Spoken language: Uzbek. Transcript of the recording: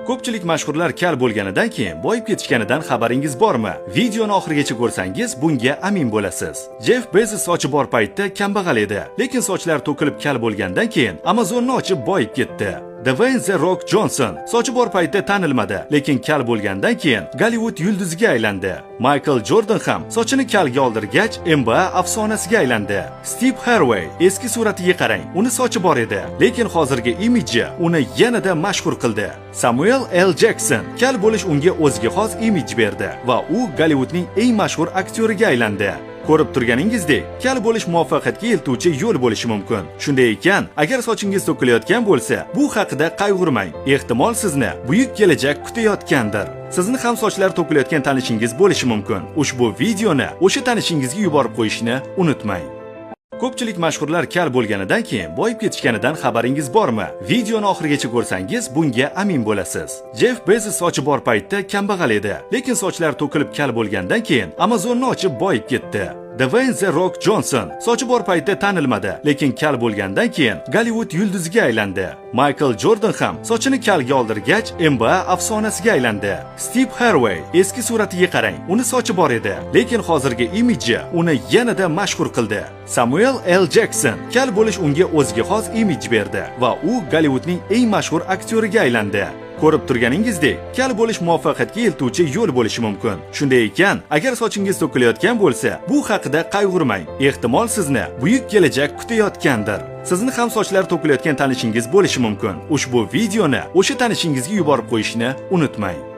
Ko'pchilik mashhurlar kal bo'lganidan keyin boyib ketishganidan xabaringiz bormi? Videoni oxirigacha ko'rsangiz bunga amin bo'lasiz. Jeff Bezos sochi bor paytda kambag'al edi, lekin sochlar to'kilib kal bo'lgandan keyin Amazonni ochib boyib ketdi. Dwayne The Rock Johnson sochi bor paytda tanilmadi, lekin kal bo'lgandan keyin Gollivud yulduziga aylandi. Michael Jordan ham sochini kalga oldirgach NBA afsonasiga aylandi. Steve Harvey eski suratiga qarang, uni sochi bor edi, lekin hozirgi imidji uni yanada mashhur qildi. Samuel L. Jackson kal bo'lish unga o'ziga xos imidj berdi va u Gollivudning eng mashhur aktyoriga aylandi. Ko'rib turganingizdek, kal bo'lish muvaffaqiyatga eltuvchi yo'l bo'lishi mumkin. Shunday ekan, agar sochingiz to'kilayotgan bo'lsa, bu haqida qayg'urmang. Ehtimol sizni buyuk kelajak kutayotgandir. Sizni ham sochlar to'kilayotgan tanishingiz bo'lishi mumkin. Ushbu videoni o'sha tanishingizga yuborib qo'yishni unutmang. Ko'pchilik mashhurlar kal bo'lganidan keyin boyib ketishganidan xabaringiz bormi? Videoni oxirigacha ko'rsangiz bunga amin bo'lasiz. Jeff Bezos sochi bor paytda kambag'al edi, lekin sochlar to'kilib kal bo'lgandan keyin Amazonni ochib boyib ketdi. Dwayne The Rock Johnson sochi bor paytda tanilmadi, lekin kal bo'lgandan keyin Gollivud yulduziga aylandi. Michael Jordan ham sochini kalga oldirgach NBA afsonasiga aylandi. Steve Harvey eski suratiga qarang, uni sochi bor edi, lekin hozirgi imidji uni yanada mashhur qildi. Samuel L. Jackson kal bo'lish unga o'ziga xos imidj berdi va u Gollivudning eng mashhur aktyoriga aylandi. Ko'rib turganingizdek, kal bo'lish muvaffaqiyatga eltuvchi yo'l bo'lishi mumkin. Shunday ekan, agar sochingiz to'kilayotgan bo'lsa, bu haqida qayg'urmang. Ehtimol sizni buyuk kelajak kutayotgandir. Sizni ham sochlar to'kilayotgan tanishingiz bo'lishi mumkin. Ushbu videoni o'sha tanishingizga yuborib qo'yishni unutmang.